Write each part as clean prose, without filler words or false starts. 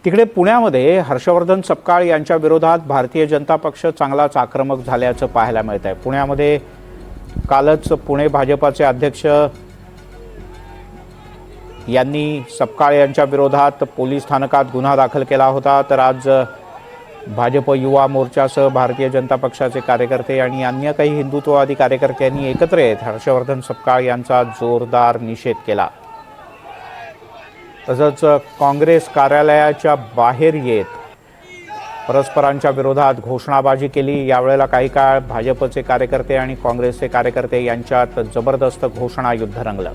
तिकडे पुण्यामध्ये हर्षवर्धन सपकाळ यांच्या विरोधात भारतीय जनता पक्ष चांगलाच आक्रमक झाल्याचं पाहायला मिळत आहे। पुण्यामध्ये कालच पुणे भाजपाचे अध्यक्ष यांनी सपकाळ यांच्या विरोधात पोलीस स्थानकात गुन्हा दाखल केला होता। तर आज भाजप युवा मोर्चासह भारतीय जनता पक्षाचे कार्यकर्ते आणि अन्य काही हिंदुत्ववादी कार्यकर्त्यांनी एकत्र येत हर्षवर्धन सपकाळ यांचा जोरदार निषेध केला। तसंच काँग्रेस कार्यालयाच्या बाहेर येत परस्परांच्या विरोधात घोषणाबाजी केली। यावेळेला काही काळ भाजपचे कार्यकर्ते आणि काँग्रेसचे कार्यकर्ते यांच्यात जबरदस्त घोषणा युद्ध रंगलं।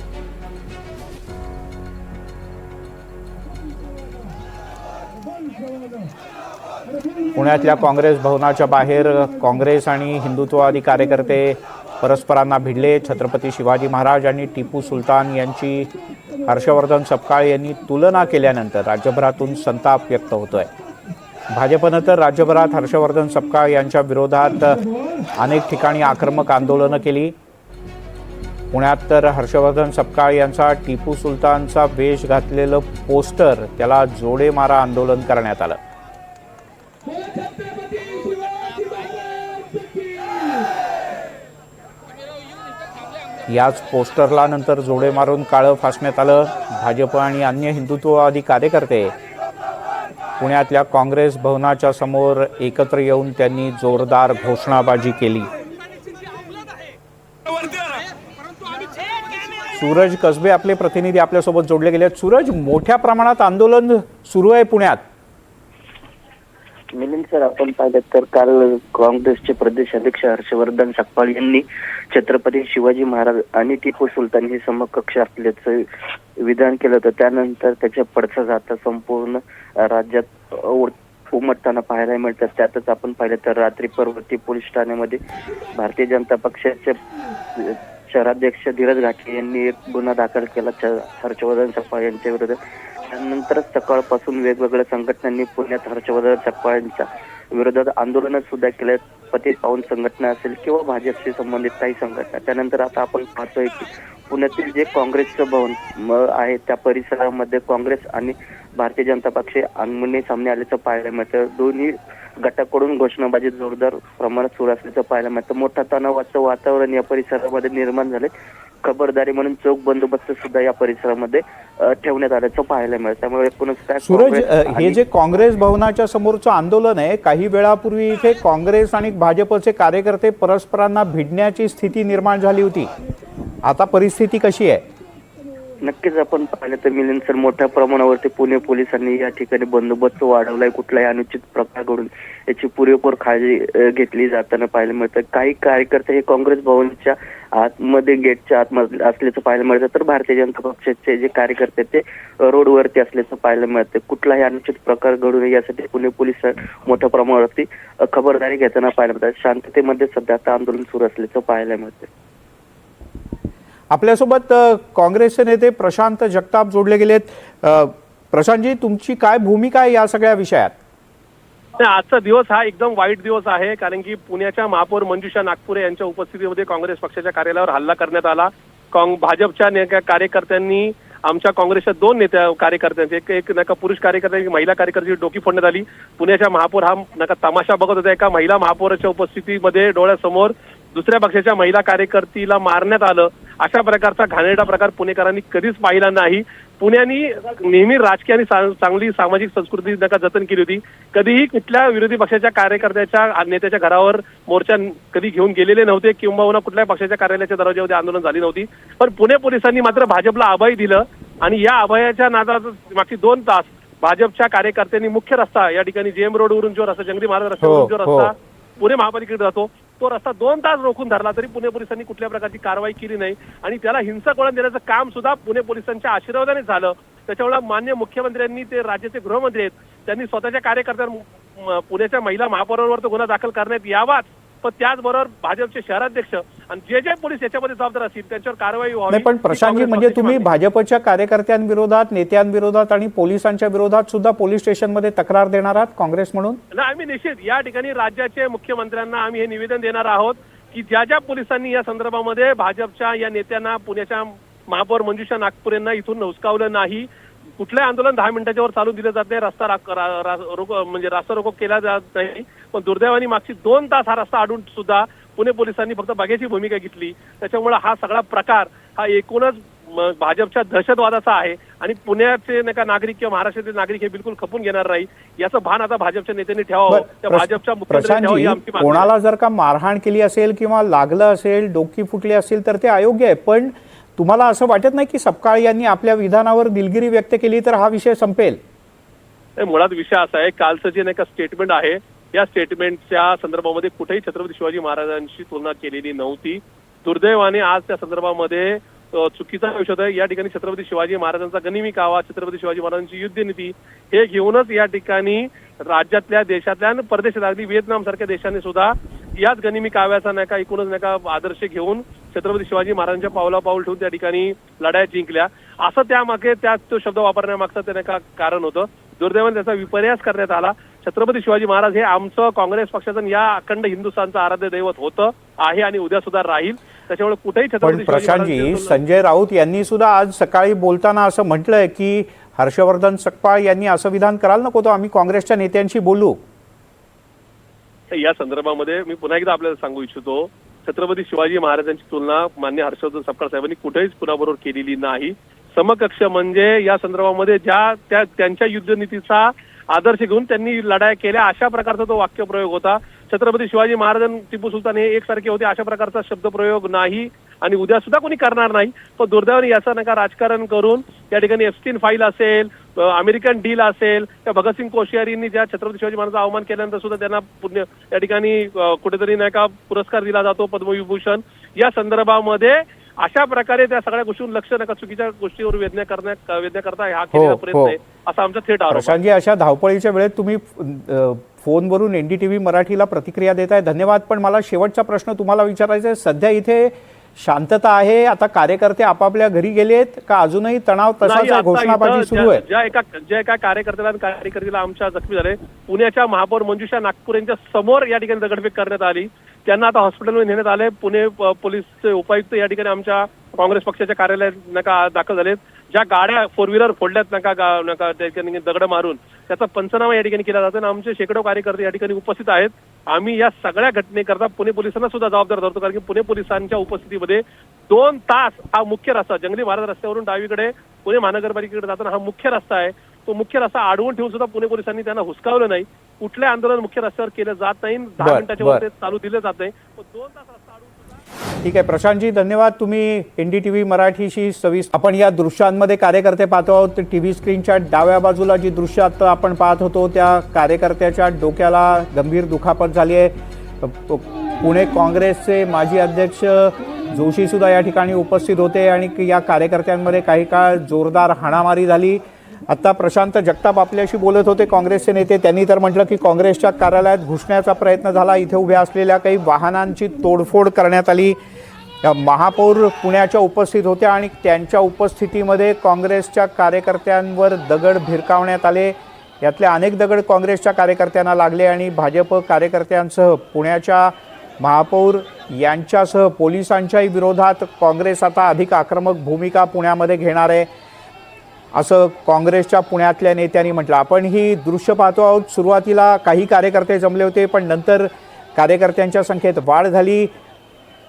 पुण्यातल्या काँग्रेस भवनाच्या बाहेर काँग्रेस आणि हिंदुत्ववादी कार्यकर्ते परस्परांना भिडले। छत्रपती शिवाजी महाराज आणि टिपू सुलतान यांची हर्षवर्धन सपकाळ यांनी तुलना केल्यानंतर राज्यभरातून संताप व्यक्त होतोय। भाजपनं तर राज्यभरात हर्षवर्धन सपकाळ यांच्या विरोधात अनेक ठिकाणी आक्रमक आंदोलनं केली। पुण्यात तर हर्षवर्धन सपकाळ यांचा टिपू सुलतानचा वेश घातलेलं पोस्टर त्याला जोडे मारा आंदोलन करण्यात आलं। याच पोस्टरला नंतर जोडे मारून काळं फासण्यात आलं। भाजप आणि अन्य हिंदुत्ववादी कार्यकर्ते पुण्यातल्या काँग्रेस भवनाच्या समोर एकत्र येऊन त्यांनी जोरदार घोषणाबाजी केली। सूरज कसबे आपले प्रतिनिधी आपल्यासोबत जोडले गेले आहेत। सूरज, मोठ्या प्रमाणात आंदोलन सुरू आहे पुण्यात। मिलिंद सर, आपण पाहिलं तर काल काँग्रेसचे प्रदेश अध्यक्ष हर्षवर्धन सपकाळ यांनी छत्रपती शिवाजी महाराज आणि टिपू सुलतान हे समकक्ष असल्याचं विधान केलं होतं। त्यानंतर त्याच्या पडसाद आता संपूर्ण राज्यात उमटताना पाहायला मिळतात। त्यातच आपण पाहिलं तर रात्री पर्वती पोलीस ठाण्यामध्ये भारतीय जनता पक्षाचे शहराध्यक्ष धीरज घाटे यांनी एक गुन्हा दाखल केला हर्षवर्धन सपकाळ यांच्या विरोधात। त्यानंतर सकाळपासून वेगवेगळ्या संघटनांनी पुण्यात हर्षवर्धन सपकाळ यांच्या विरोधात आंदोलन सुद्धा केलं। पतित पावन संघटना असेल किंवा भाजपशी संबंधित काही संघटना। त्यानंतर आता आपण पाहतोय की पुण्यातील जे काँग्रेसचं भवन आहे त्या परिसरामध्ये काँग्रेस आणि भारतीय जनता पक्ष आमने सामने आल्याचं पाहायला मिळतं। दोन्ही गटाकडून घोषणाबाजी जोरदार प्रमाणात सुरू असल्याचं पाहायला मिळतं। मोठा तणावाचं वातावरण या परिसरामध्ये निर्माण झाले। खबरदारी म्हणून चोख बंदोबस्त सुद्धा या परिसरामध्ये ठेवण्यात आल्याचं पाहायला मिळतं। त्यामुळे एकूणच सूरज, हे जे काँग्रेस भवनाच्या समोरचं आंदोलन आहे, काही वेळापूर्वी इथे काँग्रेस आणि भाजपचे कार्यकर्ते परस्परांना भिडण्याची स्थिती निर्माण झाली होती। आता परिस्थिती कशी आहे? नक्कीच आपण पाहिलं तर मिलिंद सर, मोठ्या प्रमाणावरती पुणे पोलिसांनी या ठिकाणी बंदोबस्त वाढवलाय। कुठलाही अनुचित प्रकार घडून याची पुरेपूर काळजी घेतली जाताना पाहायला मिळतं। काही कार्यकर्ते हे काँग्रेस भवनच्या आतमध्ये गेटच्या आतमध्ये असल्याचं पाहायला मिळतं, तर भारतीय जनता पक्षाचे जे कार्यकर्ते ते रोडवरती असल्याचं पाहायला मिळतं। कुठलाही अनुचित प्रकार घडू नये यासाठी पुणे पोलीस मोठ्या प्रमाणावरती खबरदारी घेताना पाहायला मिळतात। शांततेमध्ये सध्या आता आंदोलन सुरू असल्याचं पाहायला मिळतं। आपल्यासोबत काँग्रेसचे नेते प्रशांत जगताप जोडले गेलेत। प्रशांतजी, तुमची काय भूमिका आहे या सगळ्या विषयात? आजचा दिवस हा एकदम वाईट दिवस आहे, कारण की पुण्याच्या महापौर मंजुषा नागपुरे यांच्या उपस्थितीमध्ये काँग्रेस पक्षाच्या कार्यालयावर हल्ला करण्यात आला। भाजपच्या कार्यकर्त्यांनी आमच्या काँग्रेसच्या दोन नेत्या कार्यकर्त्यांचे एक नका पुरुष कार्यकर्त्यांची महिला कार्यकर्त्यांची डोकी फोडण्यात आली। पुण्याच्या महापौर हा नका तमाशा बघत होता। एका महिला महापौराच्या उपस्थितीमध्ये डोळ्यासमोर दुसऱ्या पक्षाच्या महिला कार्यकर्तीला मारण्यात आलं। अशा प्रकारचा घाणेरडा प्रकार पुणेकरांनी कधीच पाहिला नाही। पुण्याने नेहमी राजकीय आणि चांगली सामाजिक संस्कृती जतन केली होती। कधीही कुठल्या विरोधी पक्षाच्या कार्यकर्त्याच्या नेत्याच्या घरावर मोर्चा कधी घेऊन गेलेले नव्हते किंवा कुठल्याही पक्षाच्या कार्यालयाच्या दरवाजामध्ये आंदोलन झाली नव्हती। पण पुणे पोलिसांनी मात्र भाजपला अभय दिलं आणि या अभयाच्या नादात मागची 2 तास भाजपच्या कार्यकर्त्यांनी मुख्य रस्ता या ठिकाणी जेएम रोडवरून जो रस्ता जंगली महाराज रस्त्यावरून जो रस्ता पुणे महापालिकेकडे जातो तो रस्ता 2 तास रोखून धरला, तरी पुणे पोलिसांनी कुठल्या प्रकारची कारवाई केली नाही आणि त्याला हिंसक वळण देण्याचं काम सुद्धा पुणे पोलिसांच्या आशीर्वादाने झालं। त्याच्यामुळे माननीय मुख्यमंत्र्यांनी, ते राज्याचे गृहमंत्री आहेत, त्यांनी स्वतःच्या कार्यकर्त्यांवर पुण्याच्या महिला महापौरांवर गुन्हा दाखल करण्यात यावाच, पण त्याचबरोबर भाजपचे शहराध्यक्ष आणि जे पोलीस याच्यामध्ये जबाबदार असतील त्यांच्यावर कारवाई व्हावी। पण प्रशांतजी, म्हणजे तुम्ही भाजपच्या कार्यकर्त्यांविरोधात, नेत्यांविरोधात आणि पोलिसांच्या विरोधात सुद्धा पोलीस स्टेशनमध्ये तक्रार देणार आहात काँग्रेस म्हणून? नाही, आम्ही निश्चित या ठिकाणी राज्याचे मुख्यमंत्र्यांना आम्ही हे निवेदन देणार आहोत की ज्या पोलिसांनी या संदर्भामध्ये भाजपच्या या नेत्यांना, पुण्याच्या महापौर मंजुषा नागपुरेंना इथून हुसकावलं नाही, कुठलंही आंदोलन 10 मिनिटाच्या वर चालू दिलं जात नाही, म्हणजे रास्ता रोको केला जात नाही. पण दुर्दैवाने मागची 2 तास हा रस्ता अडून सुद्धा पुणे पोलिसांनी फक्त बघायची भूमिका घेतली. त्याच्यामुळे हा सगळा प्रकार हा एकूणच भाजपच्या दहशतवादाचा आहे आणि पुण्याचे नाही का नागरिक किंवा महाराष्ट्रातील नागरिक हे बिलकुल खपून घेणार नाही. याचं भान आता भाजपच्या नेत्यांनी ठेवावं, त्या भाजपच्या मुख्यमंत्र्यांनी ठेवावं ही आमची मागणी आहे. कोणाला जर का मारहाण केली असेल किंवा लागलं असेल, डोकी फुटली असेल तर ते अयोग्य आहे. पण तुम्हाला असं वाटत नाही की सपकाळ यांनी आपल्या विधानावर दिलगिरी व्यक्त केली तर हा विषय संपेल? मुळात विषय असा आहे, कालचं जे नाही का स्टेटमेंट आहे या स्टेटमेंटच्या संदर्भामध्ये कुठेही छत्रपती शिवाजी महाराजांशी तुलना केलेली नव्हती. दुर्दैवाने आज त्या संदर्भामध्ये चुकीचा विषय आहे. या ठिकाणी छत्रपती शिवाजी महाराजांचा गनिमी कावा, छत्रपती शिवाजी महाराजांची युद्धनीती हे घेऊनच या ठिकाणी राज्यातल्या, देशातल्या आणि परदेशात अगदी व्हिएतनाम सारख्या देशांनी सुद्धा याच गनिमी काव्याचा नाही का एकूणच नाही का आदर्श घेऊन छत्रपती शिवाजी महाराजांच्या पावलापाऊल ठेवून त्या ठिकाणी लढाया जिंकल्या. असं त्यामागे तो शब्द वापरण्यामागचं ते नाही का कारण होतं. दुर्दैवाने त्याचा विपर्यास करण्यात आला. छत्रपती शिवाजी महाराज हे आमचं काँग्रेस पक्षाचं या अखंड हिंदुस्थानचं आराध्य दैवत होतं, आहे आणि उद्या सुद्धा राहील. त्याच्यामुळे कुठेही छत्रपती प्रशांतजी, संजय राऊत यांनी सुद्धा आज सकाळी बोलताना असं म्हटलंय की हर्षवर्धन सकपाळ यांनी असं विधान करायला नको, तो आम्ही काँग्रेसच्या नेत्यांशी बोलू. या संदर्भामध्ये मी पुन्हा एकदा आपल्याला सांगू इच्छितो, छत्रपती शिवाजी महाराजांची तुलना मान्य हर्षवर्धन सकपाळ साहेबांनी कुठेच कुणाबरोबर केलेली नाही. समकक्ष म्हणजे या संदर्भामध्ये त्यांच्या युद्धनीतीचा आदर्श घेऊन त्यांनी लढाया केल्या अशा प्रकारचा तो वाक्यप्रयोग होता. छत्रपती शिवाजी महाराज टिपू सुलतान हे एकसारखे होते अशा प्रकारचा शब्दप्रयोग नाही आणि उद्या सुद्धा कोणी करणार नाही. पण दुर्दैवाने याचा नका राजकारण करून या ठिकाणी एप्स्टीन फाईल असेल, अमेरिकन डील असेल, त्या भगतसिंग कोश्यारींनी ज्या छत्रपती शिवाजी महाराजांचा अवमान केल्यानंतर सुद्धा त्यांना पुण्य या ठिकाणी कुठेतरी नाही का पुरस्कार दिला जातो, पद्मविभूषण. या संदर्भामध्ये अशा प्रकारे त्या सगळ्या गोष्टीवर लक्ष नका, चुकीच्या गोष्टीवर वेदना करता हा केलेला प्रयत्न आहे असा आमचा थेट आरोप. प्रशांतजी, अशा धावपळीच्या वेळेत तुम्ही फोनवरून NDTV मराठीला प्रतिक्रिया देताय, धन्यवाद. पण मला शेवटचा प्रश्न तुम्हाला विचारायचा आहे, सध्या इथे शांतता आहे, आता कार्यकर्ते आपापल्या घरी गेलेत का अजूनही तणाव तसाच, घोषणाबाजी सुरू आहे? ज्या एका कार्यकर्त्याला आमच्या जखमी झाले, पुण्याच्या महापौर मंजुषा नागपूर यांच्या समोर या ठिकाणी दगडफेक करण्यात आली. त्यांना आता हॉस्पिटलमध्ये नेण्यात आले. पुणे पोलीसचे उपायुक्त या ठिकाणी आमच्या काँग्रेस पक्षाच्या कार्यालयात नका दाखल झालेत. ज्या गाड्या 4 व्हीलर फोडल्यात नका त्या ठिकाणी दगड मारून, त्याचा पंचनामा या ठिकाणी केला जातो आणि आमचे शेकडो कार्यकर्ते या ठिकाणी उपस्थित आहेत. आम्ही या सगळ्या घटनेकरता पुणे पोलिसांना सुद्धा जबाबदार धरतो, कारण की पुणे पोलिसांच्या उपस्थितीमध्ये 2 तास हा मुख्य रस्ता, जंगली महाराज रस्त्यावरून डावीकडे पुणे महानगरपालिकेकडे जाताना हा मुख्य रस्ता आहे, तो मुख्य रस्ता अडवून ठेवून सुद्धा पुणे पोलिसांनी त्यांना हुसकावलं नाही. कुठले आंदोलन मुख्य रस्त्यावर केलं जात नाही, 10 मिनिटाच्या वर ते चालू दिलं जात नाही. 2 तास रस्ता अडवून सुद्धा. ठीक आहे प्रशांतजी, धन्यवाद. तुम्ही NDTV मराठीशी आपण या दृश्यांमध्ये कार्यकर्ते पाहतो आहोत. TV स्क्रीनच्या डाव्या बाजूला जी दृश्य आता आपण पाहत होतो त्या कार्यकर्त्याच्या डोक्याला गंभीर दुखापत झाली आहे. पुणे काँग्रेसचे माजी अध्यक्ष जोशी सुद्धा या ठिकाणी उपस्थित होते आणि या कार्यकर्त्यांमध्ये काही काळ जोरदार हाणामारी झाली. आता प्रशांत जगताप आपल्याशी बोलत होते, काँग्रेसचे नेते. त्यांनी तर म्हटलं की काँग्रेसच्या कार्यालयात घुसण्याचा प्रयत्न झाला, इथे उभ्या असलेल्या काही वाहनांची तोडफोड करण्यात आली. महापौर पुण्याच्या उपस्थित होत्या आणि त्यांच्या उपस्थितीमध्ये काँग्रेसच्या कार्यकर्त्यांवर दगड भिरकावण्यात आले. यातले अनेक दगड काँग्रेसच्या कार्यकर्त्यांना लागले आणि भाजप कार्यकर्त्यांसह पुण्याच्या महापौर यांच्यासह पोलिसांच्याही विरोधात काँग्रेस आता अधिक आक्रमक भूमिका पुण्यामध्ये घेणार आहे असं काँग्रेसच्या पुण्यातल्या नेत्यांनी म्हटलं. आपण ही दृश्य पाहतो आहोत. सुरुवातीला काही कार्यकर्ते जमले होते, पण नंतर कार्यकर्त्यांच्या संख्येत वाढ झाली.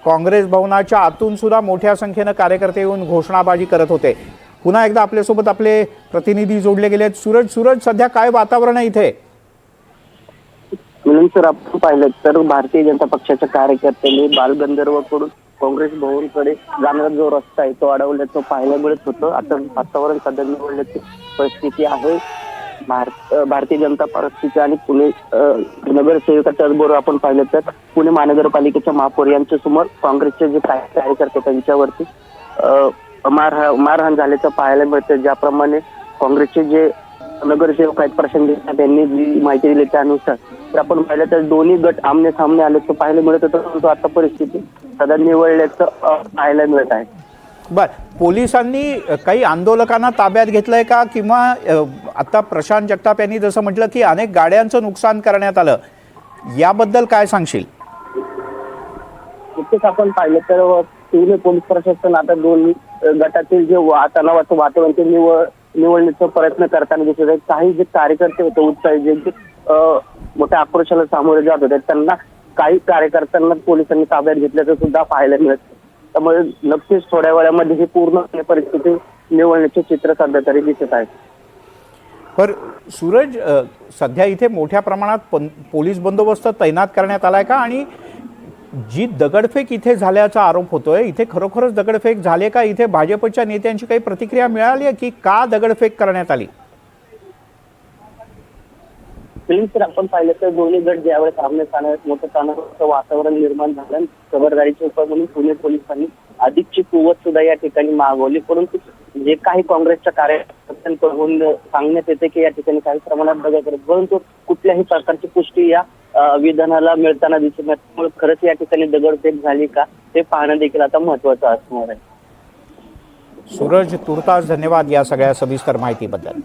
काँग्रेस भवनाच्या आतून सुद्धा मोठ्या संख्येनं कार्यकर्ते येऊन घोषणाबाजी करत होते. पुन्हा एकदा आपल्यासोबत आपले प्रतिनिधी जोडले गेलेत. सूरज, सध्या काय वातावरण आहे इथे? मिलन सर, आपण पाहिलं तर भारतीय जनता पक्षाच्या कार्यकर्त्यांनी बालगंधर्वकडून काँग्रेस भवनकडे जाणारा जो रस्ता आहे तो अडवल्याचं पाहायला मिळत होतं. आता वातावरण सध्या निवडण्याची परिस्थिती आहे. भारतीय जनता पक्षाचे आणि पुणे नगरसेवकाच्या त्याचबरोबर आपण पाहिलं तर पुणे महानगरपालिकेच्या महापौर यांच्या समोर काँग्रेसचे जे कार्यकर्ते त्यांच्यावरती मारहाण झाल्याचं पाहायला मिळतं. ज्याप्रमाणे काँग्रेसचे जे नगरसेवक आहेत प्रशांत देशपांडे यांनी जी माहिती दिली त्यानुसार तर आपण पाहिलं तर दोन्ही गट आमने सामने आल्याचं पाहायला मिळत होतं, परंतु आता परिस्थिती सध्या निवडल्याचं पाहायला मिळत आहे. बर, पोलिसांनी काही आंदोलकांना ताब्यात घेतलंय का? किंवा आता प्रशांत जगताप यांनी जसं म्हटलं की अनेक गाड्यांचं नुकसान करण्यात आलं, याबद्दल काय सांगशील? इतकेच आपण पाहिलं तर पुणे पोलीस प्रशासन आता दोन्ही गटातील जे तणावाचं वातावरण ते निवडण्याचा प्रयत्न करताना दिसत आहे. काही जे कार्यकर्ते होते उत्साही जे मोठ्या आक्रोशाला सामोरे जात होते त्यांना काही कार्यकर्त्यांना पोलिसांनी ताब्यात घेतल्याचं सुद्धा पाहायला मिळत. त्यामुळे नक्कीच थोड्या वेळामध्ये ही पूर्ण परिस्थिती निवडण्याचे चित्र सध्या तरी दिसत आहे. पर सूरज, सध्या इथे मोठ्या प्रमाणात पोलीस बंदोबस्त तैनात करण्यात आलाय का? आणि जी दगडफेक इथे झाल्याचा आरोप होतोय, इथे खरोखरच दगडफेक झाली का? इथे भाजपच्या नेत्यांची काही प्रतिक्रिया मिळाली आहे की का दगडफेक करण्यात आली? तर आपण पाहिलं तर दोन्ही गट ज्यावेळेस आमने सामने मोठं तणावाचं वातावरण निर्माण झालं, खबरदारीच्या उपाय म्हणून पुणे पोलिसांनी अधिकची कुवत सुद्धा या ठिकाणी मागवली. परंतु जे काही काँग्रेसच्या कार्यकर्त्यांकडून सांगण्यात येते की या ठिकाणी काही प्रमाणात दगड करत, परंतु कुठल्याही प्रकारची पुष्टी या विधानाला मिळताना दिसत नाही. त्यामुळे खरंच या ठिकाणी दगडफेक झाली का ते पाहणं देखील आता महत्वाचं असणार आहे. सूरज, तुर्तास धन्यवाद या सगळ्या सविस्तर माहितीबद्दल.